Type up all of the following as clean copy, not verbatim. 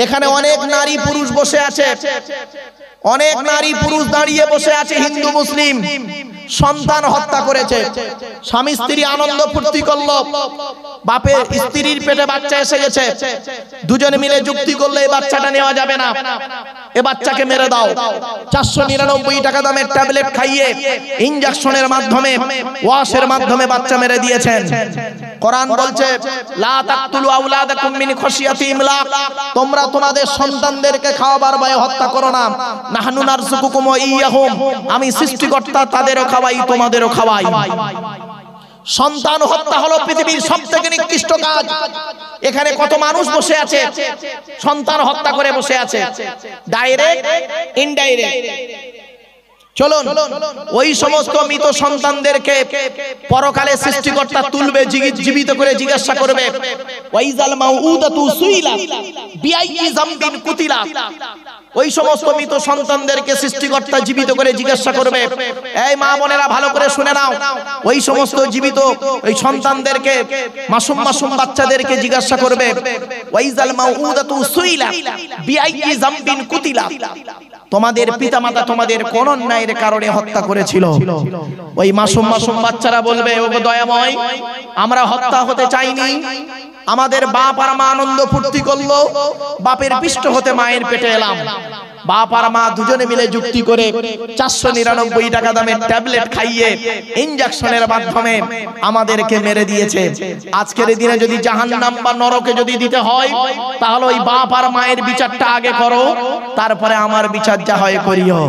এখানে অনেক নারী পুরুষ বসে আছে, অনেক নারী পুরুষ দাঁড়িয়ে বসে আছে। হিন্দু মুসলিম সন্তান হত্যা করেছে, স্বামী স্ত্রী আনন্দ ফুর্তি করলো, বাপের স্ত্রীর পেটে বাচ্চা এসে গেছে, দুজনে মিলে যুক্তি করলে এই বাচ্চাটা নেওয়া যাবে না, এ বাচ্চাকে মেরে দাও। 499 টাকা দামের ট্যাবলেট খাইয়ে ইনজেকশনের মাধ্যমে, ওয়াশের মাধ্যমে বাচ্চা মেরে দিয়েছেন। কোরআন বলছে লা তাকতুলু আওলাদাকুম মিন খাশিয়াতি ইমলাক, তোমরা তোমাদের সন্তানদেরকে খাওয়াবার ভয়ে হত্যা করো না। নাহনু নারযুকুকুম ওয়া ইয়্যাহুম, আমি সৃষ্টিকর্তা, তাদেরও খাওয়াই তোমাদেরও খাওয়াই। সন্তান হত্যা হলো পৃথিবীর সবথেকে নিকৃষ্ট কাজ। এখানে কত মানুষ বসে আছে সন্তান হত্যা করে বসে আছে, ডাইরেক্ট ইনডাইরেক্ট। চলুন ওই সমস্ত মৃত সন্তানদেরকে পরকালে সৃষ্টিকর্তা তুলবে, জীবিত করে জিজ্ঞাসা করবে, ওয়াইজাল মাউউদাতু সুইলাত বিআইয়ি যামবিন কুতিলাত। ওই সমস্ত মৃত সন্তানদেরকে সৃষ্টিকর্তা জীবিত করে জিজ্ঞাসা করবে। এই মা বোনেরা ভালো করে শুনে নাও, ওই সমস্ত জীবিত ওই সন্তানদেরকে, মাসুম মাসুম বাচ্চাদেরকে জিজ্ঞাসা করবে, ওয়াইজাল মাউউদাতু সুইলাত বিআইয়ি যামবিন কুতিলাত, তোমাদের পিতামাতা তোমাদের কোন অন্যায়ের কারণে হত্যা করেছিল? ওই মাসুম মাসুম বাচ্চারা বলবে, ওগো দয়াময়, আমরা হত্যা হতে চাইনি, আমাদের বাপ আর মা আনন্দ ফুর্তি করলো, বাপের পিষ্ট হতে মায়ের পেটে এলাম। বাপ আর মা দুজনে মিলে যুক্তি করে 499 টাকা দামের ট্যাবলেট খাইয়ে ইনজেকশনের মাধ্যমে আমাদেরকে মেরে দিয়েছে। আজকের দিনে যদি জাহান্নাম বা নরকে যদি দিতে হয়, তাহলে ওই বাপ আর মায়ের বিচারটা আগে করো, তারপরে আমার বিচার যা হয় করিও।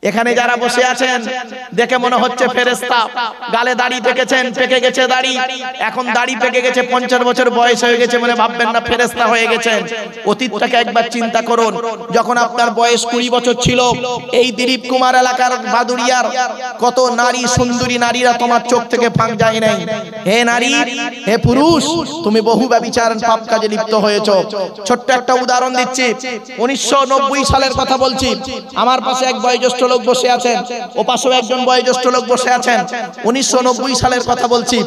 এখানে যারা বসে আছেন দেখে মনে হচ্ছে ফেরেশতা, গালে দাড়ি পেকেছেন, পেকে গেছে দাড়ি, এখন দাড়ি পেকে গেছে, 50 বছর বয়স হয়ে গেছে, মনে ভাববেন না ফেরেশতা হয়ে গেছেন। অতীতটাকে একবার চিন্তা করুন, যখন আপনার বয়স 20 বছর ছিল, এই দিলীপ কুমার এলাকার বাদুড়িয়ার কত নারী, সুন্দরী নারীরা তোমার চোখ থেকে ফাঁক যায় নাই। হে নারী, হে পুরুষ, তুমি বহু ব্যভিচার পাপ কাজে লিপ্ত হয়েছো। ছোট্ট একটা উদাহরণ দিচ্ছি, 1990 সালের কথা বলছি। আমার পাশে এক বয়োজ্যেষ্ঠ লোক বসে আছেন, ও পাশেও একজন বয়োজ্যেষ্ঠ লোক বসে আছেন। 1990 সালের কথা বলছি।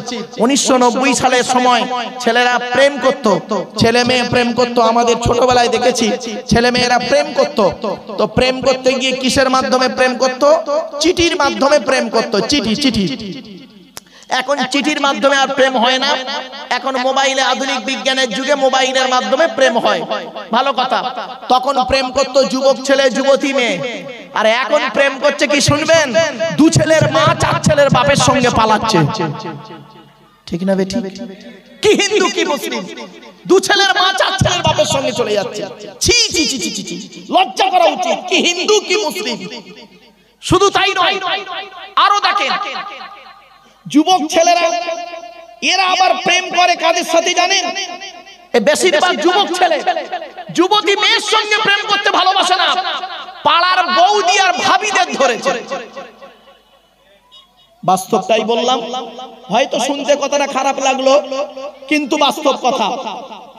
1990 সালের সময় ছেলেরা প্রেম করত, ছেলে মেয়ে প্রেম করত। আমাদের ছোটবেলায় দেখেছি ছেলে মেয়েরা প্রেম করত। তো প্রেম করতে গিয়ে কিসের মাধ্যমে প্রেম করত? চিঠির মাধ্যমে প্রেম করত। চিঠি চিঠি। এখন চিঠির মাধ্যমে আর প্রেম হয় না, এখন মোবাইলে, আধুনিক বিজ্ঞানের যুগে মোবাইলের মাধ্যমে প্রেম হয়। ভালো কথা। তখন প্রেম করত যুবক ছেলে, যুবতী মেয়ে। আর এখন প্রেম করছে কি শুনবেন? দু ছেলের মা 4 ছেলের বাপের সঙ্গে পালাচ্ছে। ঠিক না বেঠিক? কি হিন্দু কি মুসলিম, দু ছেলের মা 4 ছেলের বাপের সঙ্গে চলে যাচ্ছে। ছি ছি ছি ছি ছি, লজ্জা করা উচিত। কি হিন্দু কি মুসলিম। শুধু তাই নয়, আরো দেখেন যুবক ছেলেরা, এরা আবার প্রেম করে কাদের সাথে জানেন? বেশিরভাগ যুবক ছেলে যুবতী মেয়ের সঙ্গে প্রেম করতে ভালোবাসে না, পাড়ার বৌদি আর ভাবিদের ধরেছে। বাস্তবটাই বললাম, হয়তো শুনতে কথাটা খারাপ লাগলো, কিন্তু বাস্তব কথা।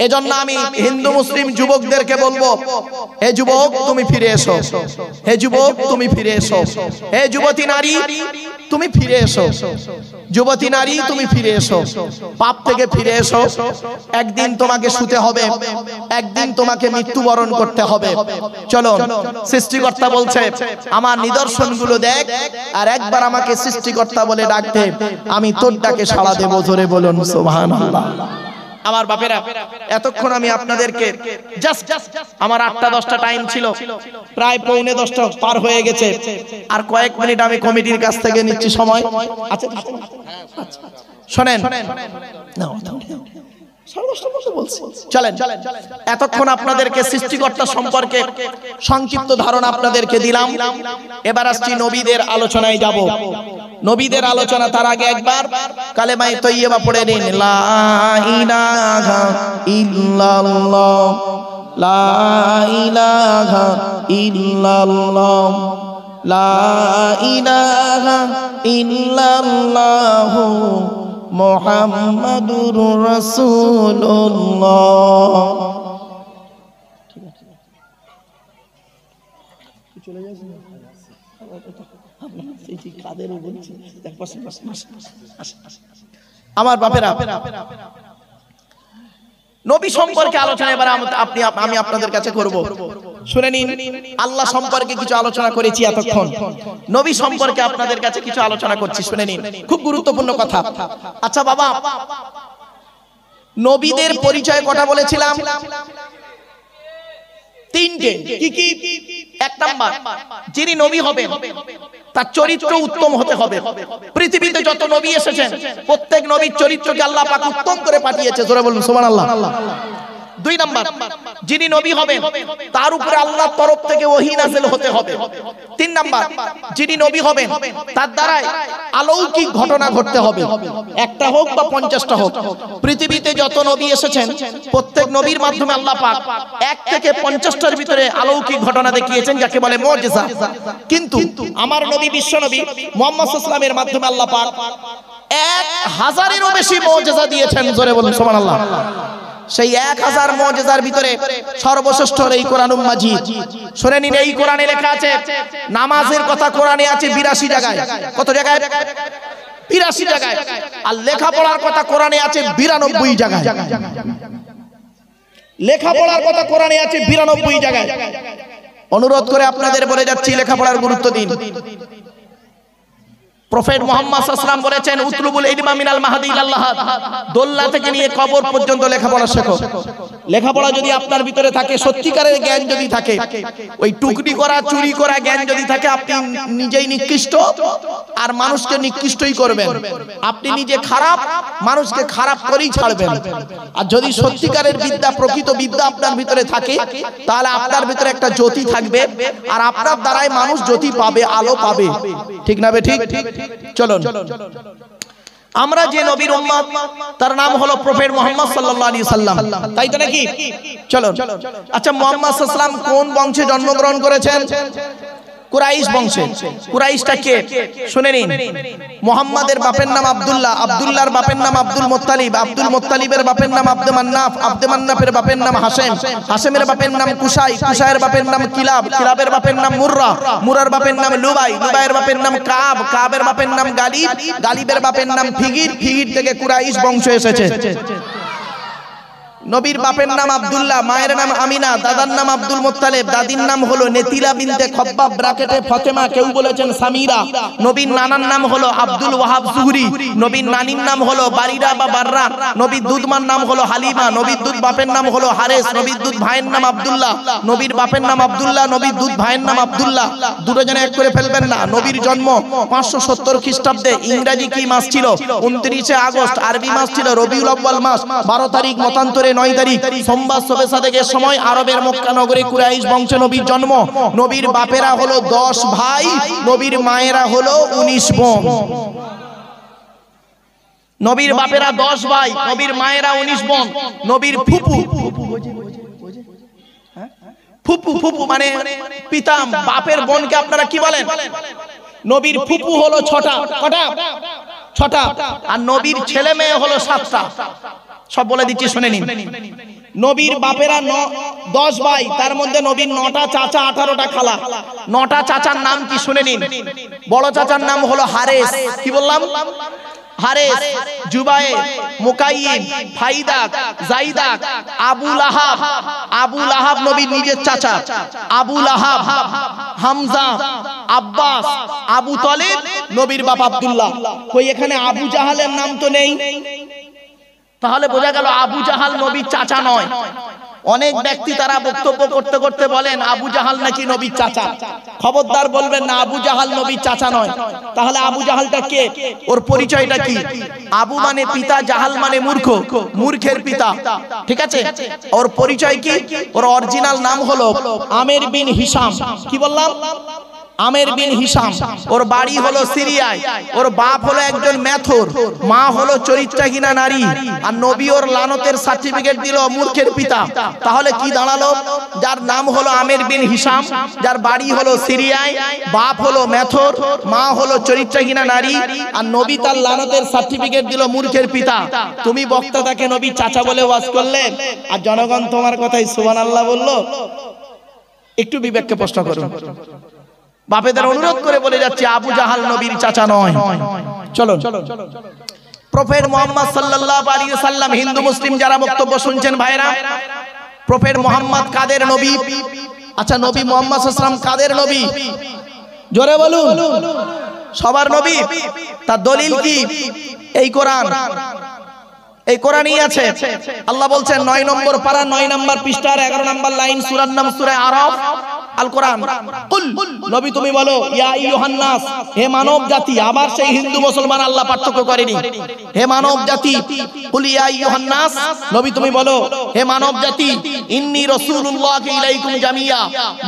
এজন্য আমি হিন্দু মুসলিম যুবকদেরকে বলবো, হে যুবক তুমি ফিরে এসো, হে যুবক তুমি ফিরে এসো, হে যুবতী নারী তুমি ফিরে এসো, যুবতী নারী তুমি ফিরে এসো, পাপ থেকে ফিরে এসো। একদিন তোমাকে শুতে হবে, একদিন তোমাকে মৃত্যুবরণ করতে হবে। চলো, সৃষ্টিকর্তা বলছে আমার নিদর্শনগুলো দেখ, আর একবার আমাকে সৃষ্টিকর্তা বলে ডাক দে, আমি তোর ডাকে সাড়া দেব। জোরে বলুন সুবহানাল্লাহ। আমার বাপেরা, এতক্ষণ আমি আপনাদেরকে জাস্ট আমার 8টা-10টা টাইম ছিল, প্রায় 9:45 পার হয়ে গেছে। আর কয়েক মিনিট আমি কমিটির কাছ থেকে নিচ্ছি সময়। আচ্ছা শোনেন, চলেন, এতক্ষণ আপনাদেরকে সৃষ্টিকর্তা সম্পর্কে সংক্ষিপ্ত ধারণা আপনাদেরকে দিলাম। এবার আসছি নবীদের আলোচনায় যাব। নবীদের আলোচনা তার আগে একবার কালেমায়ে তয়্যিবা পড়ে নিন। লা ইলাহা ইল্লাল্লাহ, লা ইলাহা ইল্লাল্লাহ, লা ইলাহা ইল্লাল্লাহ মুহাম্মাদুর রাসূলুল্লাহ। চলে যাচ্ছে আমার বাপেরা, নবী সম্পর্কে আলোচনা এবার আমি আপনাদের কাছে করব। শুনে নিন, আল্লাহ সম্পর্কে কিছু আলোচনা করেছি এতক্ষণ, নবী সম্পর্কে আপনাদের কাছে কিছু আলোচনা করছি, শুনে নিন, খুব গুরুত্বপূর্ণ কথা। আচ্ছা বাবা, নবীদের পরিচয় কটা বলেছিলাম? তিনটে। কি কি? এক নাম্বার, যিনি নবী হবেন তার চরিত্র উত্তম হতে হবে। পৃথিবীতে যত নবী এসেছেন প্রত্যেক নবীর চরিত্রকে আল্লাহ পাক উত্তম করে পাঠিয়েছে, জোরে বলুন সুবহানাল্লাহ। দুই নাম্বার, যিনি নবী হবেন তার উপরে আল্লাহর তরফ থেকে ওহী নাযিল হতে হবে। তিন নাম্বার, যিনি নবী হবেন তার দ্বারাই অলৌকিক ঘটনা ঘটতে হবে, একটা হোক বা 50টা হোক। পৃথিবীতে যত নবী এসেছেন প্রত্যেক নবীর মাধ্যমে আল্লাহ পাক 1 থেকে 50টার ভিতরে অলৌকিক ঘটনা দেখিয়েছেন, যাকে বলে মুজিজা। কিন্তু আমার নবী, বিশ্ব নবী মুহাম্মদ সাল্লাল্লাহু আলাইহি ওয়াসাল্লামের মাধ্যমে আল্লাহ পাক 1000-এরও বেশি মুজিজা দিয়েছেন, জোরে বলুন সুবহানাল্লাহ। সেই 1000 মুজিজার ভিতরে সর্বশ্রেষ্ঠ হলো এই কোরআনুল মাজিদ। শুনে নিন, এই কোরআনে লেখা আছে নামাজের কথা কোরআনে আছে 82 জায়গায়। কত জায়গায়? 82 জায়গায়। আর লেখাপড়ার কথা কোরআনে আছে 92 জায়গায়। লেখাপড়ার কথা কোরআনে আছে 92 জায়গায়। অনুরোধ করে আপনাদের বলে যাচ্ছি, লেখাপড়ার গুরুত্ব দিন। প্রফেট মুহাম্মদ সাল্লাল্লাহু আলাইহি ওয়াসাল্লাম বলেছেন, উতলুবুল ইলমা মিনাল মাহদি ইলাল লাহাদ, দোলনা থেকে নিয়ে কবর পর্যন্ত লেখাপড়া শেখো। লেখাপড়া যদি আপনার ভিতরে থাকে, সত্যিকারের জ্ঞান যদি থাকে, ওই টুকরি করা চুরি করা জ্ঞান যদি থাকে, আপনি নিজেই নিকৃষ্ট আর মানুষকে নিকৃষ্টই করবেন। আপনি নিজে খারাপ, মানুষকে খারাপ করেই ছাড়বেন। আর যদি সত্যিকারের বিদ্যা, প্রকৃত বিদ্যা আপনার ভিতরে থাকে, তাহলে আপনার ভিতরে একটা জ্যোতি থাকবে আর আপনার দ্বারাই মানুষ জ্যোতি পাবে, আলো পাবে। ঠিক না বে ঠিক? চলুন, আমরা যে নবীর উম্মত তার নাম হলো প্রফেট মুহাম্মদ সাল্লাল্লাহু আলাইহি সাল্লাম, তাই তো নাকি? চলুন, আচ্ছা মুহাম্মদ সাল্লাল্লাহু আলাইহি সাল্লাম কোন বংশে জন্মগ্রহণ করেছেন? কুরাইশ বংশে। কুরাইশটা কে? শুনে নিন, মুহাম্মাদের বাপের নাম আব্দুল্লাহ, আব্দুল্লাহর বাপের নাম আব্দুল মুত্তালিব, আব্দুল মুত্তালিবের বাপের নাম আব্দে মান্নাফ, আব্দে মান্নাফের বাপের নাম হাশেম, হাশেমের বাপের নাম কুসাই, কুসাইয়ের বাপের নাম কিলাব, কিলাবের বাপের নাম মুররা, মুরার বাপের নাম লুবাই, লুবাইয়ের বাপের নাম কাব, কাবের বাপের নাম গালিব, গালিবের বাপের নাম ফিগির, ফিগির থেকে কুরাইশ বংশ এসেছে। নবীর বাপের নাম আব্দুল্লাহ, মায়ের নাম আমিনা, দাদার নাম আব্দুল মুত্তালিব, দাদির নাম হলো নেতিলা বিনতে খব্বাব ব্রাকেটে ফাতেমা, কেউ বলেছেন সামিরা। নবীর নানার নাম হলো আব্দুল ওয়াহাব জুহরি, নবীর নানির নাম হলো বারিরা বা বাররা, নবীর দুধমার নাম হলো হালিমা, নবীর দুধ বাপের নাম হলো হারেস, নবীর দুধ ভাইয়ের নাম আব্দুল্লাহ, নবীর বাপের নাম আব্দুল্লাহ, নবীর দুধ ভাইয়ের নাম আব্দুল্লাহ। দুটো জনে এক করে ফেলবেন না। নবীর জন্ম 570 খ্রিস্টাব্দে। ইংরেজি কি মাস ছিল? 29 আগস্ট। আরবি মাস ছিল রবিউল আউয়াল মাস। 12 তারিখ মতান্তরে 9 তারিখ সোমবার শবে সাদেকের সময় আরবের মক্কা নগরে কুরাইশ বংশে নবীর জন্ম। নবীর বাপেরা হলো 10 ভাই, নবীর মায়েরা হলো 19 বোন। নবীর বাপেরা 10 ভাই, নবীর মায়েরা 19 বোন। নবীর ফুপু, ফুপু ফুপু মানে পিতা, বাপের বোনকে আপনারা কি বলেন? নবীর ফুপু হলো 6টা। কটা? 6টা। আর নবীর ছেলে মেয়ে হলো 7টা। সব বলে দিচ্ছি, শুনে নিন। নবীর বাপেরা 10 ভাই, তার মধ্যে নবীর 9টা চাচা, 18টা খালা। 9টা চাচার নাম কি? শুনে নিন। বড় চাচার নাম হলো হারেস। কি বললাম? হারেস, জুবায়ের, মুকাইয়িম, ফাইদাক, জাইদাক, আবু লাহাব। আবু লাহাব নবীর নিজের চাচা। আবু লাহাব, হামজা, আব্বাস, আবু তালিব, নবীর বাপ আব্দুল্লাহ। কই এখানে আবু জাহালের নাম তো নেই। তাহলে বোঝা গেল আবু জাহাল নবীর চাচা নয়। অনেক ব্যক্তি তারা বক্তব্য করতে করতে বলেন আবু জাহাল নাকি নবীর চাচা। খবরদার বলবেন না আবু জাহাল নবীর চাচা নয়। তাহলে আবু জাহালটা কে? ওর পরিচয়টা কি? আবু মানে পিতা, জাহাল মানে মূর্খ, মূর্খের পিতা। ঠিক আছে? ওর পরিচয় কি? ওর অরিজিনাল নাম হলো আমের বিন হিশাম। কি বললাম? আমের বিন হিশাম। ওর বাড়ি হলো সিরিয়ায়। ওর বাপ হলো একজন মেথর, মা হলো চরিত্রহীনা নারী। আর নবী ওর লানতের সার্টিফিকেট দিল মূর্খের পিতা। তাহলে কি দাঁড়ালো? যার নাম হলো আমের বিন হিশাম, যার বাড়ি হলো সিরিয়ায়, বাপ হলো মেথর, মা হলো চরিত্রহীনা নারী, আর নবী তার লানতের সার্টিফিকেট দিল মূর্খের পিতা। তুমি বক্তাটাকে নবী চাচা বলে ওয়াজ করলে, আর জনগণ তোমার কথাই সুবহানাল্লাহ বললো। একটু বিবেককে প্রশ্ন করুন। বাপেদের অনুরোধ করে বলে যাচ্ছে আবু জাহাল নবীর চাচা নয়। চলো, প্রফেট মুহাম্মদ সাল্লাল্লাহু আলাইহি ওয়াসাল্লাম, হিন্দু মুসলিম যারা বক্তব্য শুনছেন ভাইরা, প্রফেট মুহাম্মদ কাদের নবী? আচ্ছা, নবী মুহাম্মদ সাল্লাল্লাহু আলাইহি ওয়াসাল্লাম কাদের নবী? জোরে বলুন। সবার নবী। তার দলিল কি? এই কোরআন। এই কোরআনই আছে। আল্লাহ বলছেন 9 নম্বর পারা 9 নম্বর পৃষ্ঠার 11 নম্বর লাইন, সূরার নাম সূরা আরাফ, আল কোরআন। কুল, নবী তুমি বলো, ইয়া আইয়ুহান নাস, হে মানব জাতি। আবার সেই হিন্দু মুসলমান আল্লাহ পার্থক্য করেনি। হে মানব জাতি, কুল ইয়া আইয়ুহান নাস, নবী তুমি বলো, হে মানব জাতি, ইন্নী রাসূলুল্লাহি ইলাইকুম জামিয়া,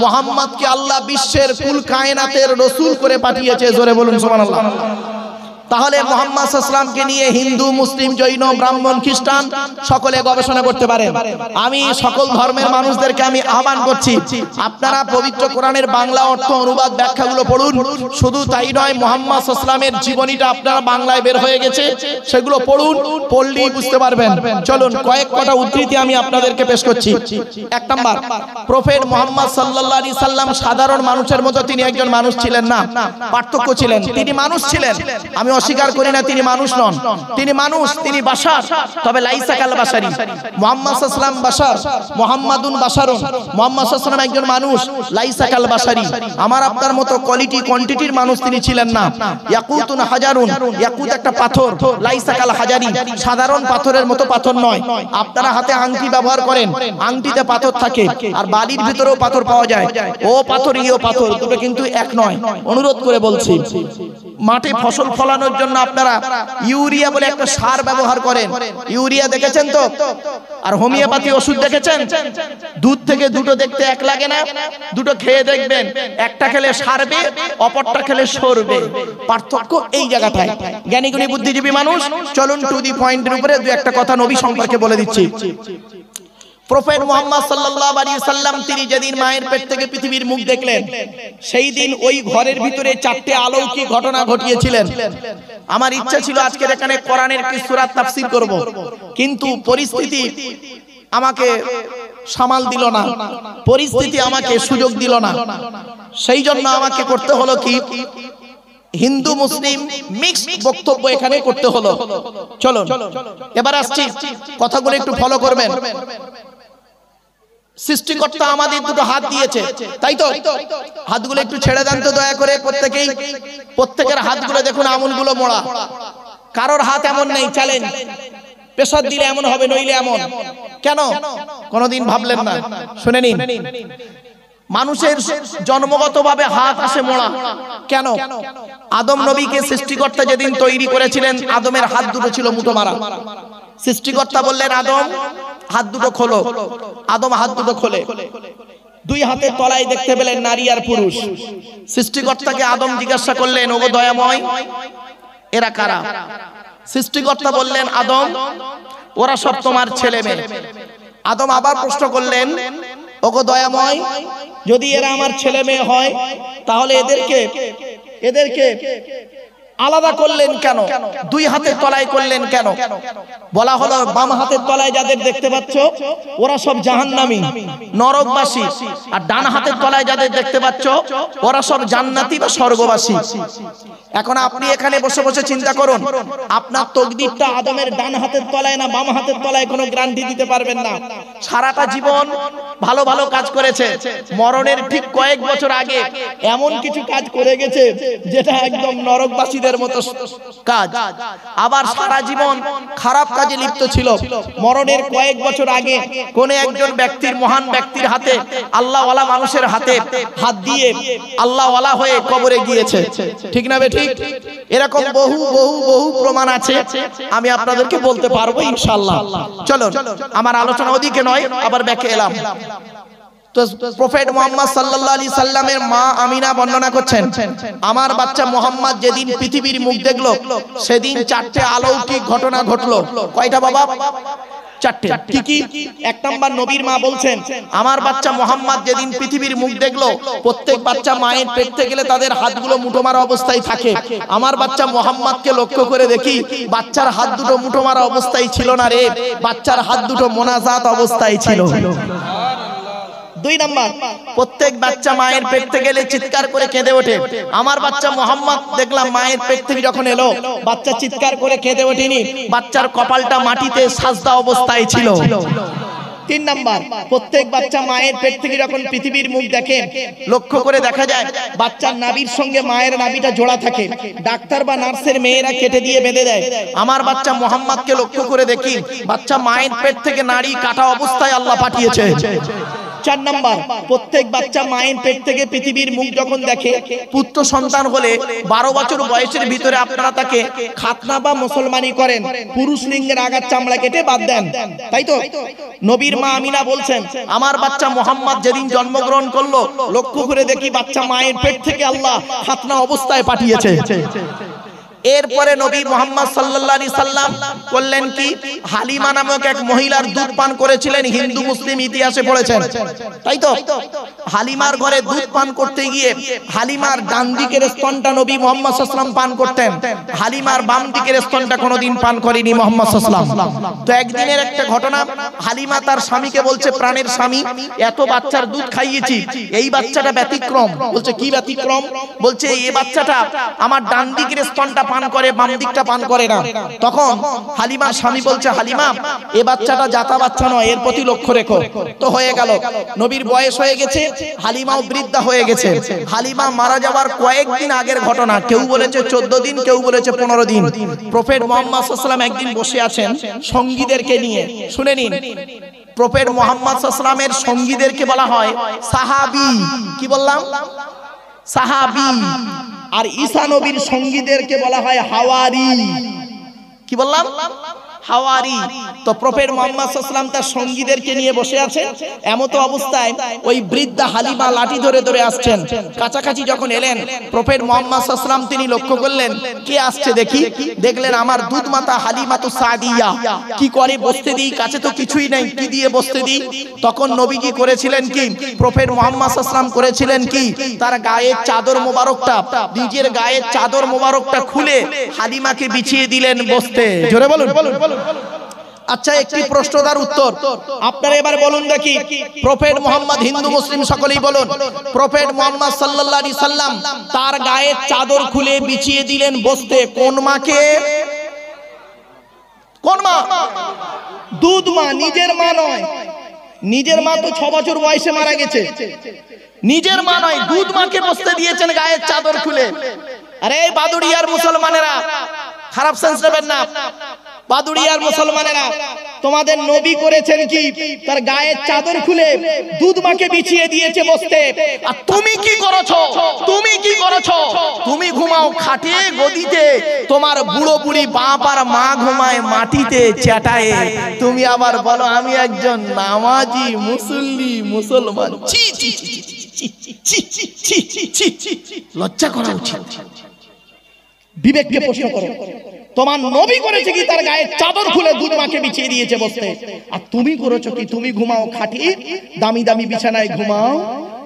মুহাম্মদকে আল্লাহ বিশ্বের কুল কায়নাতের রাসূল করে পাঠিয়েছে। জোরে বলুন সুবহানাল্লাহ। তাহলে মুহাম্মদ সাল্লাল্লাহু আলাইহি ওয়াসাল্লামকে নিয়ে হিন্দু, মুসলিম, জৈন, ব্রাহ্মণ, খ্রিস্টান সকলে গবেষণা করতে পারেন। আমি সকল ধর্মের মানুষদেরকে আমি আহ্বান করছি, আপনারা পবিত্র কোরআনের বাংলা অর্থ, অনুবাদ, ব্যাখ্যাগুলো পড়ুন। শুধু তাই নয়, মুহাম্মদ সাল্লাল্লাহু আলাইহি ওয়াসাল্লামের জীবনীটা আপনারা বাংলায় বের হয়ে গেছে, সেগুলো পড়ুন, পড়লেই বুঝতে পারবেন। চলুন কয়েক কটা উদ্ধৃতি আমি আপনাদেরকে পেশ করছি। 1 নাম্বার, প্রফেট মুহাম্মদ সাল্লাল্লাহু আলাইহি সাল্লাম সাধারণ মানুষের মতো তিনি একজন মানুষ ছিলেন না, পার্থক্য ছিলেন। তিনি মানুষ ছিলেন, আমি অস্বীকার করি না তিনি মানুষ নন, তিনি মানুষ, তিনি বাশার, তবে লাইসা কাল বাশারি। মুহাম্মদ সাল্লাল্লাহু আলাইহি ওয়াসাল্লাম বাশার, মুহাম্মাদুন বাশারুন, মুহাম্মদ সাল্লাল্লাহু আলাইহি ওয়াসাল্লাম একজন মানুষ, লাইসা কাল বাশারি। আমার আপনার মতো কোয়ালিটি কোয়ান্টিটির মানুষ তিনি ছিলেন না। ইয়াকুতুন হাজারুন, ইয়াকুত একটা পাথর, লাইসা কাল হাজারি, সাধারণ পাথরের মতো পাথর নয়। আপনারা হাতে আংটি ব্যবহার করেন, আংটিতে পাথর থাকে, আর বালির ভিতরেও পাথর পাওয়া যায়। ও পাথর, ইও পাথর, দুটো কিন্তু এক নয়। অনুরোধ করে বলছি, মাঠে ফসল ফলানোর জন্য আপনারা ইউরিয়া বলে একটা সার ব্যবহার করেন, ইউরিয়া দেখেছেন তো? আর হোমিওপ্যাথি ওষুধ দেখেছেন? দুধ থেকে দুটো দেখতে এক লাগে না? দুটো খেয়ে দেখবেন, একটা খেলে সারবে, অপরটা খেলে সরবে। পার্থক্য এই জায়গাটায়। জ্ঞানীগুণী বুদ্ধিজীবী মানুষ, চলুন টু দি পয়েন্টের উপরে দু একটা কথা নবী সম্পর্কে বলে দিচ্ছি। প্রফেট মুহাম্মদ সাল্লাল্লাহু আলাইহি সাল্লাম তিনি যেদিন মায়ের পেট থেকে পৃথিবীর মুখ দেখলেন, সেই দিন ওই ঘরের ভিতরে 4টে অলৌকিক ঘটনা ঘটিয়েছিলেন। আমার ইচ্ছা ছিল আজকের এখানে কোরআনের একটি সূরা তাফসীর করব, কিন্তু পরিস্থিতি আমাকে সামাল দিল না, পরিস্থিতি আমাকে সুযোগ দিল না। সেই জন্য আমাকে করতে হলো কি, হিন্দু মুসলিম মিক্সড বক্তব্য এখানে করতে হলো। চলো এবার আসছি, কথাগুলো একটু ফলো করবেন। সৃষ্টিকর্তা আমাদের দুটো হাত দিয়েছে, তাই তো? হাতগুলো একটু ছেড়ে দেন তো দয়া করে প্রত্যেকেই। প্রত্যেকের হাতগুলো দেখুন, আঙুলগুলো মোড়া। কারোর হাত এমন নেই, চ্যালেঞ্জ। প্রেসার দিলে এমন হবে, নইলে এমন। কেন? কোনোদিন ভাবলেন না? শুনে নিন, মানুষের জন্মগতভাবে হাত আসে মোড়া। কেন? আদম নবীকে সৃষ্টিকর্তা যেদিন তৈরি করেছিলেন, আদমের হাত দুটো ছিল মুঠো মারা। সৃষ্টিকর্তা বললেন, আদম হাত দুটো খোলো। আদম হাত দুটো খোলে, দুই হাতের তলায় দেখতে পেলেন নারী আর পুরুষ। সৃষ্টিকর্তাকে আদম জিজ্ঞাসা করলেন, ওগো দয়াময়, এরা কারা? সৃষ্টিকর্তা বললেন, আদম, ওরা সব তোমার ছেলে মেয়ে। আদম আবার প্রশ্ন করলেন, ওগো দয়াময়, যদি এরা আমার ছেলে মেয়ে হয়, তাহলে এদেরকে আলাদা করলেন কেন? দুই হাতের তলায় করলেন কেন? বলা হলো, বাম হাতের তলায় যাদের দেখতে পাচ্ছ, ওরা সব জাহান্নামী, নরকবাসী। আর ডান হাতের তলায় যাদের দেখতে পাচ্ছ, ওরা সব জান্নাতি বা স্বর্গবাসী। এখন আপনি এখানে বসে বসে চিন্তা করুন, আপনার তকদিরটা আদমের ডান হাতের তলায় না বাম হাতের তলায়, কোনো গ্যারান্টি দিতে পারবেন না। সারাটা জীবন ভালো ভালো কাজ করেছে, মরণের ঠিক কয়েক বছর আগে এমন কিছু কাজ করে গেছে যেটা একদম নরকবাসীদের মতো কাজ। আবার সারা জীবন খারাপ কাজে লিপ্ত ছিল। মরণের কয়েক বছর আগে কোন একজন ব্যক্তির, মহান ব্যক্তির হাতে, আল্লাহওয়ালা মানুষের হাতে হাত দিয়ে আল্লাহওয়ালা হয়ে কবরে গিয়েছে। ঠিক না বেঠিক? এরকম বহু বহু বহু প্রমাণ আছে, আমি আপনাদেরকে বলতে পারবো ইনশাআল্লাহ। চলো, আমার আলোচনা ওদিকে নয়, আবার ব্যাকে এলাম। তো প্রফেট মুহাম্মদ সাল্লাল্লাহু আলাইহি সাল্লামের মা আমিনা বর্ণনা করছেন, আমার বাচ্চা মুহাম্মদ যেদিন পৃথিবীর মুখ দেখলো, সেদিন 4টে অলৌকিক ঘটনা ঘটলো। কয়টা বাবা? 4টে। কি? 1 নাম্বার, নবীর মা বলছেন, আমার বাচ্চা মুহাম্মদ যেদিন পৃথিবীর মুখ দেখলো, প্রত্যেক বাচ্চা মায়ের পেট থেকে গেলে তাদের হাতগুলো মুঠো মারা অবস্থায় থাকে। আমার বাচ্চা মুহাম্মদকে লক্ষ্য করে দেখি, বাচ্চার হাত দুটো মুঠো মারা অবস্থায় ছিল না রে, বাচ্চার হাত দুটো মোনাজাত অবস্থায় ছিল। 2 নাম্বার, প্রত্যেক বাচ্চা মায়ের পেট থেকে এলে চিৎকার করে কেঁদে ওঠে। আমার বাচ্চা মোহাম্মদ দেখলাম মায়ের পেট থেকে যখন এলো বাচ্চা চিৎকার করে কেঁদে ওঠেনি, বাচ্চার কপালটা মাটিতে সাজদা অবস্থায় ছিল। 3 নাম্বার, প্রত্যেক বাচ্চা মায়ের পেট থেকে যখন পৃথিবীর মুখ দেখে লক্ষ্য করে দেখা যায় বাচ্চার নাভির সঙ্গে মায়ের নাভিটা জোড়া থাকে, ডাক্তার বা নার্সের মেয়েরা কেটে দিয়ে বেঁধে দেয়। আমার বাচ্চা মোহাম্মদকে লক্ষ্য করে দেখি বাচ্চা মায়ের পেট থেকে নাড়ি কাটা অবস্থায় আল্লাহ পাঠিয়েছে। 4 নাম্বার, প্রত্যেক বাচ্চা মায়ের পেট থেকে পৃথিবীর মুখ যখন দেখে পুত্র সন্তান হলে 12 বছর বয়সের ভিতরে আপনারা তাকে খাতনা বা মুসলমানি করেন, পুরুষ লিঙ্গের আগার চামড়া কেটে বাদ দেন, তাই তো? নবীর মা আমিনা বলছেন আমার বাচ্চা মোহাম্মদ যেদিন জন্মগ্রহণ করলো লক্ষ্য করে দেখি বাচ্চা মায়ের পেট থেকে আল্লাহ খাতনা অবস্থায় পাঠিয়েছে। এরপরে নবী মুহাম্মদ সাল্লাল্লাহু আলাইহি সাল্লাম করলেন কি, হালিমা নামক এক মহিলার দুধ পান করেছিলেন, হিন্দু মুসলিম ইতিহাসে পড়েছেন, তাই তো? হালিমার ঘরে দুধ পান করতে গিয়ে হালিমার ডান দিকের স্তনটা নবী মুহাম্মদ সাল্লাল্লাহু আলাইহি সাল্লাম পান করতেন, হালিমার বাম দিকের স্তনটা কোনোদিন পান করেনি মুহাম্মদ সাল্লাল্লাহু আলাইহি সাল্লাম। তো একদিনের একটা ঘটনা, হালিমা তার স্বামীকে বলছে, প্রাণের স্বামী, এত বাচ্চার দুধ খাইয়েছি, এই বাচ্চাটা ব্যতিক্রম। বলছে কি ব্যতিক্রম? বলছে এই বাচ্চাটা আমার ডান দিকের স্তনটা পান করে, বাম দিকটা পান করে না। তখন হালিমার স্বামী বলছে, হালিমা এ বাচ্চাটা জাতা বাচ্চা নয়, এর প্রতি লক্ষ্য রেখো। তো হয়ে গেল, নবীর বয়স হয়ে গেছে, হালিমাও বৃদ্ধা হয়ে গেছে। হালিমা মারা যাওয়ার কয়েকদিন আগের ঘটনা, কেউ বলেছে 14 দিন, কেউ বলেছে 15 দিন। প্রফেট মুহাম্মদ সাল্লাল্লাহু আলাইহি সাল্লাম একদিন বসে আছেন সঙ্গীদেরকে নিয়ে, শুনে নিন, প্রফেট মুহাম্মদ সাল্লাল্লাহু আলাইহি সাল্লামের সঙ্গীদেরকে বলা হয় সাহাবী। কি বললাম? সাহাবী। আর ঈসা নবীর সঙ্গীদেরকে বলা হয় হাওয়ারি। কি বললাম? হাওয়ারি। তো প্রফেট মুহাম্মদ সাল্লাল্লাহু আলাইহি ওয়াসাল্লাম তার সঙ্গীদেরকে নিয়ে বসে আছেন, এমতো অবস্থায় ওই বৃদ্ধা হালিমা লাঠি ধরে ধরে আসছেন। কাছাকাছি যখন এলেন প্রফেট মুহাম্মদ সাল্লাল্লাহু আলাইহি ওয়াসাল্লাম তিনি লক্ষ্য করলেন কে আসছে দেখি, দেখলেন আমার দুধ মাতা হালিমাতু সাদিয়া। কি করে বসতে দিই, কাছে তো কিছুই নাই, কি দিয়ে বসতে দিই? তখন নবীজি করেছিলেন কি, প্রফেট মুহাম্মদ সাল্লাল্লাহু আলাইহি ওয়াসাল্লাম করেছিলেন কি, তার গায়ের চাদর মোবারকটা, নিজের গায়ের চাদর মোবারকটা খুলে হালিমাকে বিছিয়ে দিলেন বসতে। জোরে বলুন। আচ্ছা, একটি প্রশ্নদার উত্তর আপনারা এবার বলুন দেখি, প্রফেট মুহাম্মদ, হিন্দু মুসলিম সকলেই বলুন, প্রফেট মুহাম্মদ সাল্লাল্লাহু আলাইহি সাল্লাম তার গায়ের চাদর খুলে বিছিয়ে দিলেন বসতে কোন মাকে? কোন মা? দুধ মা, নিজের মা নয়। নিজের মা তো 6 বছর বয়সে মারা গেছে, নিজের মা নয়, দুধ মাকে বসতে দিয়েছেন গায়ের চাদর খুলে। আরে বাদুড়িয়ার মুসলমানেরা, খারাপ সেন্স নেবেন না, বাদুড়িয়ার মুসলমানেরা, তোমাদের নবী করেছেন কি, তার গায়ের চাদর খুলে দুধ মাকে বিছিয়ে দিয়েছে বসতে। আর তুমি কি করেছো? তুমি কি করেছো? তুমি ঘুমাও খাটে গদিতে, তোমার বুড়ো বুড়ি বাপ আর মা ঘুমায় মাটিতে চ্যাটায়ে, তুমি আবার বলো আমি একজন নামাজি মুসল্লি মুসলমান। ছি ছি ছি ছি ছি ছি ছি, লজ্জা করা উচিত। বিবেককে প্রশ্ন করো, তোমার নবী করেছে কি, তার গায়ে চাদর খুলে দুধ মাকে বিছিয়ে দিয়েছে বসতে, আর তুমি করেছো কি, তুমি ঘুমাও খাটি দামি দামি বিছানায় ঘুমাও,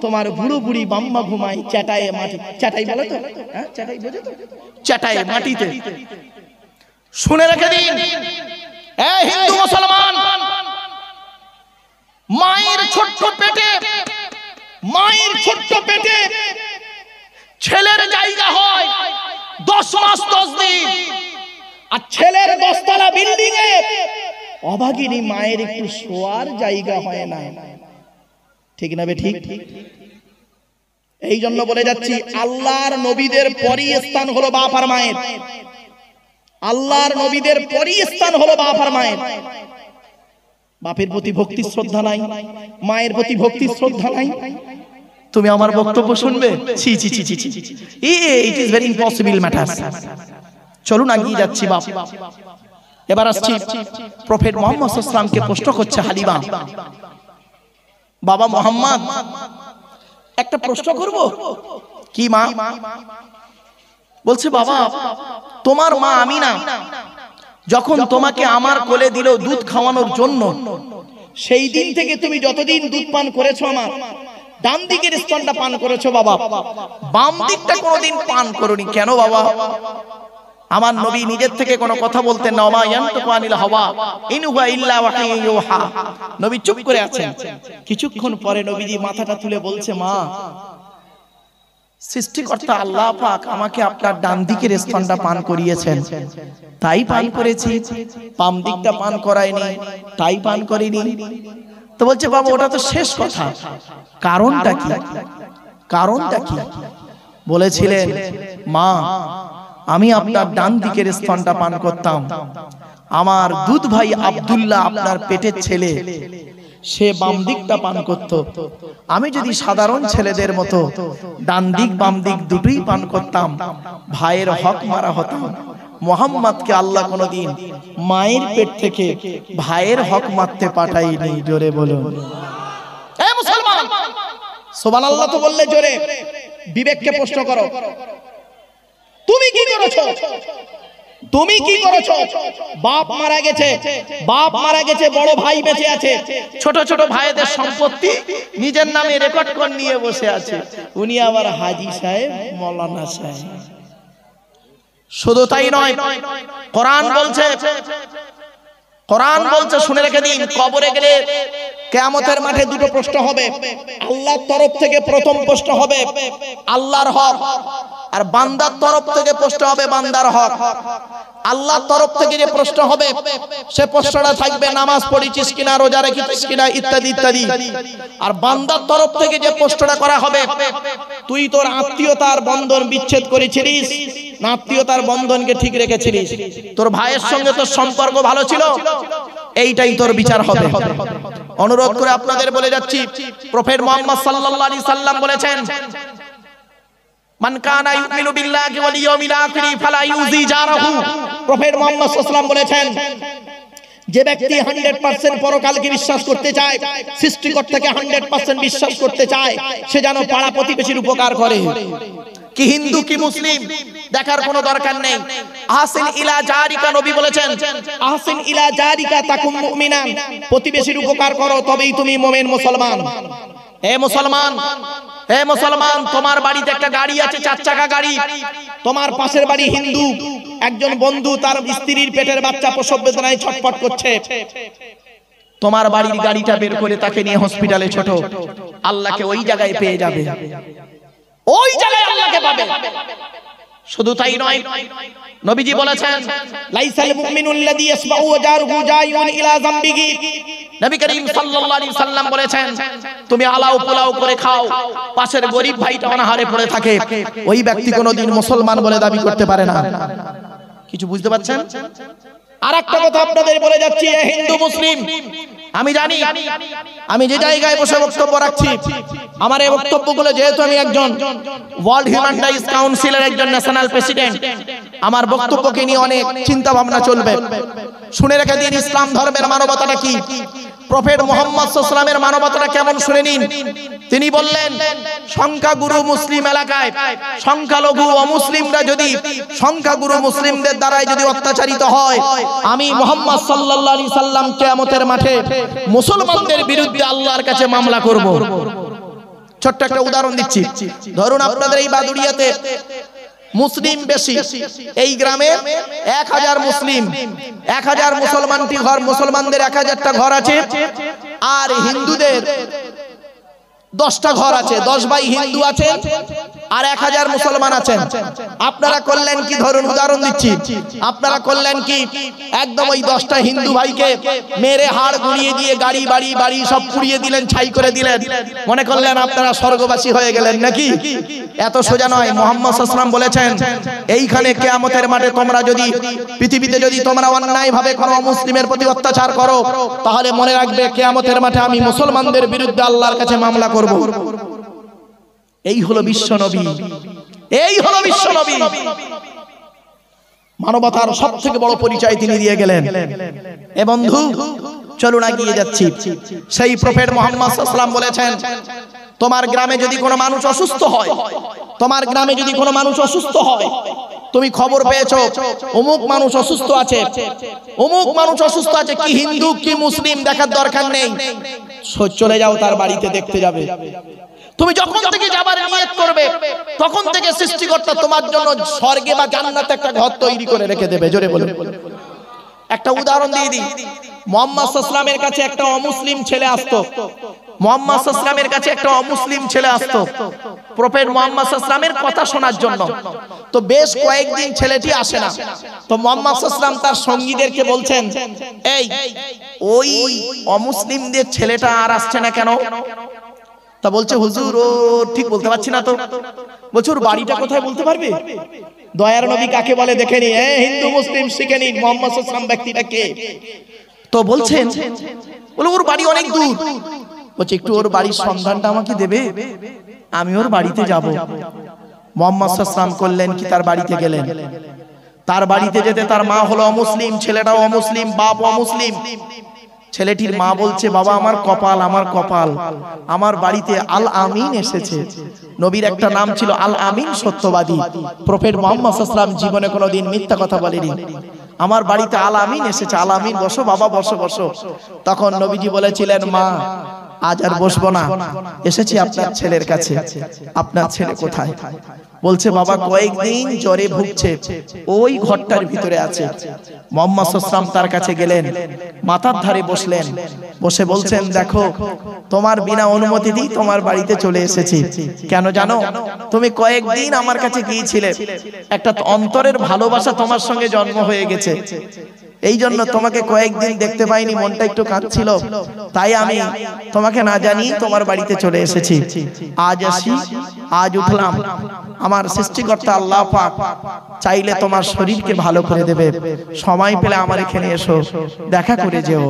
তোমার বুড়ো বুড়ি বাম্মা ঘুমায় চ্যাটায়ে মাটি। চ্যাটাই বলে তো? হ্যাঁ, চ্যাটাই বোঝে তো? চ্যাটায়ে মাটিতে। শুনে রেখে দিন, এই হিন্দু মুসলমান, মায়ের ছোট্ট পেটে, মায়ের ছোট্ট পেটে ছেলের জায়গা হয় 10 মাস 10 দিন, আর ছেলের 10 তলা বিল্ডিং এ অভাগিনী মায়ের একটু শোয়ার জায়গা হয় না। ঠিক না বে ঠিক? এই জন্য বলে যাচ্ছি, আল্লাহর নবীদের পরই স্থান হলো বাপ আর মায়ের। আল্লাহর নবীদের পরই স্থান হলো বাপ আর মায়ের। বাপের প্রতি ভক্তি শ্রদ্ধা নাই, মায়ের প্রতি ভক্তি শ্রদ্ধা নাই, তুমি আমার বক্তব্য শুনবে? ছি ছি ছি ছি ছি, it is very impossible matter. চলুন এগিয়ে যাচ্ছি বাপ। এবার আসছি, প্রফেট মুহাম্মদ সাল্লাল্লাহু আলাইহি ওয়াসাল্লামকে প্রশ্ন করছে হালিমা, বাবা মুহাম্মদ একটা প্রশ্ন করব। কি মা? বলছে বাবা, তোমার মা আমিনা যখন তোমাকে আমার কোলে দিল দুধ খাওয়ানোর জন্য, সেই দিন থেকে তুমি যতদিন দুধ পান করেছো আমার ডান দিকের স্তনটা পান করেছো বাবা, বাম দিকটা কোনোদিন পান করোনি, কেন বাবা? আমার নবী নিজের থেকে কোনো কথা বলতেন না, ওমা ইয়ানতাকু আনিল হাওয়া ইন হুয়া ইল্লা ওয়াহয়ুন ইউহা। নবী চুপ করে আছেন। কিছুক্ষণ পরে নবীজি মাথাটা তুলে বলছে, মা, সৃষ্টিকর্তা আল্লাহ পাক আমাকে আপনার ডান দিকের স্তনটা পান করিয়েছেন, তাই পান করেছি, বাম দিকটা পান করায়নি, তাই পান করিনি। তো বলছে, বাবা ওটা তো শেষ কথা, কারণটা কি? কারণটা কি? বলেছিলেন, মা, আমি আপনার ডান দিকের স্তনটা পান করতাম, আমার দুধ ভাই আব্দুল্লাহ আপনার পেটের ছেলে, সে বাম দিকটা পান করত। আমি যদি সাধারণ ছেলেদের মতো ডান দিক বাম দিক দুটোই পান করতাম, ভাইয়ের হক মারা হতাম। মুহাম্মদকে আল্লাহ কোনদিন মায়ের পেট থেকে ভাইয়ের হক মারতে পাঠায়নি। জোরে বলুন এ মুসলমান, সুবহানাল্লাহ তো বললে জোরে। বিবেককে প্রশ্ন করো, তুমি কি করেছো? তুমি কি করেছো? বাপ মারা গেছে, বাপ মারা গেছে, বড় ভাই বেঁচে আছে, ছোট ছোট ভাইদের সম্পত্তি নিজের নামে রেকর্ড করে নিয়ে বসে আছে। উনি আবার হাজী সাহেব, মৌলানা সাহেব। শুধু তাই নয়, কোরআন বলছে, কোরআন বলছে, শুনে রেখে দিন, কবরে গেলে কিয়ামতের মাঠে দুটো প্রশ্ন হবে। আল্লাহর তরফ থেকে প্রথম প্রশ্ন হবে আল্লাহর হক, আর বান্দার তরফ থেকে প্রশ্ন হবে বান্দার হক। আল্লাহর তরফ থেকে যে প্রশ্ন হবে সে প্রশ্নটা থাকবে নামাজ পড়েছিস কিনা, রোজা রেখেছিস কিনা, ইত্যাদি ইত্যাদি। আর বান্দার তরফ থেকে যে প্রশ্নটা করা হবে, তুই তোর আত্মীয়তার বন্ধন বিচ্ছেদ করেছিলিস না আত্মীয়তার বন্ধনকে ঠিক রেখেছিলিস? তোর ভাইয়ের সঙ্গে তোর সম্পর্ক ভালো ছিল? এইটাই তোর বিচার হবে। অনুরোধ করে আপনাদের বলে যাচ্ছি, প্রফেট মুহাম্মদ সাল্লাল্লাহু আলাইহি সাল্লাম বলেছেন, মান কানা ইউমিনু বিল্লাহি ওয়াল ইয়াউমিল আখির ফালা ইউজি জারাহু। প্রফেট মুহাম্মদ সাল্লাল্লাহু আলাইহি সাল্লাম বলেছেন, যে ব্যক্তি 100% পরকালকে বিশ্বাস করতে চায়, সৃষ্টিকর্তাকে 100% বিশ্বাস করতে চায়, সে যেন পাড়া প্রতিবেশীর উপকার করে। কি হিন্দু কি মুসলিম দেখার কোনো দরকার নেই। আহসিন ইলা জারিকা, নবী বলেছেন, আহসিন ইলা জারিকা তাকুম মুমিনান। প্রতিবেশীর উপকার করো, তবেই তুমি মুমিন মুসলমান। হে মুসলমান, হে মুসলমান, তোমার বাড়িতে একটা গাড়ি আছে, 4 চাকা গাড়ি, তোমার পাশের বাড়ি হিন্দু একজন বন্ধু, তার স্ত্রীর পেটের বাচ্চা প্রসব বেদনায় ছটফট করছে, তোমার বাড়ির গাড়িটা বের করে তাকে নিয়ে হসপিটালে ছোট, আল্লাহকে ওই জায়গায় পেয়ে যাবে, ওই জায়গায় আল্লাহকে পাবে। শুধু তাই নয়, নবীজি বলেছেন, লাইসাল মুমিনুল্লাযী ইয়াসমাউ ওয়া জারুহু জাইউন ইলা যামবিহি। নবী করিম সাল্লাল্লাহু আলাইহি সাল্লাম বলেছেন, তুমি আলাও পোলাও করে খাও, পাশের গরীব ভাইটা অনাহারে পড়ে থাকে, ওই ব্যক্তি কোনোদিন মুসলমান বলে দাবি করতে পারে না। কিছু বুঝতে পারছেন? আরেকটা কথা আপনাদের বলে যাচ্ছি, হিন্দু মুসলিম, আমি জানি আমি যে জায়গায় বসে বক্তব্য রাখছি, আমার এই বক্তব্যগুলো, যেহেতু আমি একজন ওয়ার্ল্ড হিউম্যান রাইটস কাউন্সিলের একজন ন্যাশনাল প্রেসিডেন্ট, আমার বক্তব্যকে নিয়ে অনেক চিন্তা ভাবনা চলবে। শুনে রেখে দিন, ইসলাম ধর্মের মানবতাটা কি, প্রফেট মুহাম্মদ সাল্লাল্লাহু আলাইহি ওয়াসাল্লামের মানবতাটা কেমন শুনে নিন। তিনি বললেন, সংখ্যাগুরু মুসলিম এলাকায় সংখ্যালঘু অমুসলিমরা যদি সংখ্যাগুরু মুসলিমদের দ্বারাই যদি অত্যাচারিত হয়, আমি মুহাম্মদ সাল্লাল্লাহু আলাইহি সাল্লাম কিয়ামতের মাঠে মুসলমানদের বিরুদ্ধে আল্লাহর কাছে মামলা করব। ছোট্ট একটা উদাহরণ দিচ্ছি। ধরুন আপনাদের এই বাদুড়িয়াতে মুসলিম বেশি, এই গ্রামে 1000 মুসলিম, 1000 মুসলমানটি ঘর, মুসলমানদের 1000টা ঘর আছে, আর হিন্দুদের 10টা ঘর আছে, 10 ভাই হিন্দু আছে আর 1000 মুসলমান আছেন। আপনারা করলেন কি, ধরুন উদাহরণ দিচ্ছি, আপনারা করলেন কি, একদম ওই 10টা হিন্দু ভাইকে মেরে হাড় গুড়িয়ে দিয়ে গাড়ি বাড়ি বাড়ি সব পুড়িয়ে দিলেন, ছাই করে দিলেন, মনে করলেন আপনারা স্বর্গবাসী হয়ে গেলেন নাকি? এত সোজা নয়। মুহাম্মদ সাল্লাল্লাহু আলাইহি ওয়াসাল্লাম বলেছেন, এইখানে কিয়ামতের মাঠে তোমরা যদি পৃথিবীতে যদি তোমরা অন্যায় ভাবে কোনো মুসলিমের প্রতি অত্যাচার করো, তাহলে মনে রাখবে কিয়ামতের মাঠে আমি মুসলমানদের বিরুদ্ধে আল্লাহর কাছে মামলা করব। এই হলো বিশ্ব নবী, এই হলো বিশ্ব নবী। মানবতার সবথেকে বড় পরিচয় তিনি দিয়ে গেলেন। এ বন্ধু, চলুন এগিয়ে যাচ্ছি। সেই প্রফেট মুহাম্মদ সাল্লাল্লাহু আলাইহি ওয়াসাল্লাম বলেছেন, তোমার গ্রামে যদি কোনো মানুষ অসুস্থ হয়, তোমার গ্রামে যদি কোনো মানুষ অসুস্থ হয়, তুমি খবর পেয়েছো অমুক মানুষ অসুস্থ আছে, অমুক মানুষ অসুস্থ আছে, কি হিন্দু কি মুসলিম দেখার দরকার নেই, চলে যাও তার বাড়িতে দেখতে যাবে। তুমি যখন থেকে যাবার নিয়ত করবে তখন থেকে সৃষ্টিকর্তা তোমার জন্য স্বর্গে বা জান্নাতে একটা ঘর তৈরি করে রেখে দেবে। জোরে বলুন। একটা উদাহরণ দিয়ে দিই, মুহাম্মদ সাল্লাল্লাহু আলাইহি ওয়াসাল্লামের কাছে একটা অমুসলিম ছেলে আসতো। মুহাম্মদ সাল্লাল্লাহু আলাইহি ওয়াসাল্লামের কাছে একটা অমুসলিম ছেলে আসতো প্রফেট মুহাম্মদ সাল্লাল্লাহু আলাইহি ওয়াসাল্লামের কথা শোনার জন্য। তো বেশ কয়েকদিন ছেলেটি আসে না। তো মুহাম্মদ সাল্লাল্লাহু আলাইহি ওয়াসাল্লাম তার সঙ্গীদেরকে বলছেন, এই ওই অমুসলিমদের ছেলেটা আর আসছে না কেন? তা বলছে, হুজুর ও ঠিক বলতে পারছি না তো। বলছে, ওর বাড়িটা কোথায় বলতে পারবে? দয়ার নবী কাকে বলে দেখে নি, হিন্দু মুসলিম শিখে নিন মুহাম্মদ সাল্লাল্লাহু আলাইহি ওয়াসাল্লাম ব্যক্তিটা কে। তো বলছেন, বলে ওর বাড়ি অনেক দূর। বলছে, একটু ওর বাড়ির সন্ধানটা আমাকে দেবে, আমি ওর বাড়িতে যাব। মুহাম্মদ সাল্লাল্লাহু আলাইহি ওয়াসাল্লাম করলেন কি, তার বাড়িতে গেলেন। তার বাড়িতে যেতে তার মা হলো অমুসলিম, ছেলেটাও অমুসলিম, বাপ অমুসলিম। ছেলেটির মা বলছে, বাবা আমার কপাল, আমার কপাল, আমার বাড়িতে আল আমিন এসেছে। নবীর একটা নাম ছিল আল আমিন, সত্যবাদী। প্রফেট মুহাম্মদ সাল্লাল্লাহু আলাইহি ওয়াসাল্লাম জীবনে কোনোদিন মিথ্যা কথা বলেনি। আমার বাড়িতে আল আমিন এসেছে, আল আমিন, বসো বাবা, বসো বসো। তখন নবীজি বলেছিলেন, মা আজ আর বসবো না, এসেছি আপনার ছেলের কাছে। আপনার ছেলে কোথায়? বলছে, বাবা কয়েকদিন জ্বরে ভুগছে, ওই ঘরটার ভিতরে আছে। মুহাম্মদ সাল্লাল্লাহু আলাইহি ওয়াসাল্লাম তার কাছে গেলেন, মাথার ধারে বসলেন, বসে বলছেন, দেখো তোমার বিনা অনুমতিতেই তোমার বাড়িতে চলে এসেছি। কেন জানো? তুমি কয়েকদিন আমার কাছে গিয়েছিলে, একটা অন্তরের ভালোবাসা তোমার সঙ্গে জন্ম হয়ে গেছে, এই জন্য তোমাকে কয়েকদিন দেখতে পাইনি, মনটা একটু কাঁদছিল, তাই আমি তোমাকে না জানি তোমার বাড়িতে চলে এসেছি। আজ আসি, আজ উঠলাম, আমার সৃষ্টিকর্তা আল্লাহ পাক চাইলে তোমার শরীরকে ভালো করে দেবে, সময় পেলে আমার এখানে এসো, দেখা করে যেও।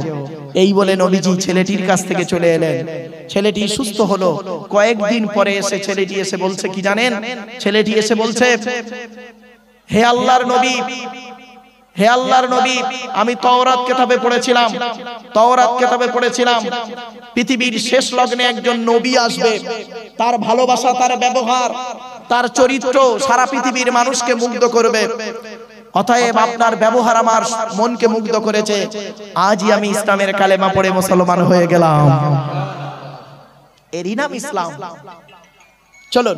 এই বলে নবীজি ছেলেটির কাছ থেকে চলে এলেন। ছেলেটি সুস্থ হলো। কয়েকদিন পরে এসে ছেলেটি এসে বলছে কি জানেন? ছেলেটি এসে বলছে, হে আল্লাহর নবী, হে আল্লাহর নবী, আমি তাওরাত কিতাবে পড়েছিলাম, তাওরাত কিতাবে পড়েছিলাম পৃথিবীর শেষ লগ্নে একজন নবী আসবে, তার ভালোবাসা, তার ব্যবহার, তার চরিত্র সারা পৃথিবীর মানুষকে মুগ্ধ করবে। অতএব আপনার ব্যবহার আমার মনকে মুগ্ধ করেছে, আজই আমি ইসলামের কালেমা পড়ে মুসলমান হয়ে গেলাম। এরই নাম ইসলাম। চলো।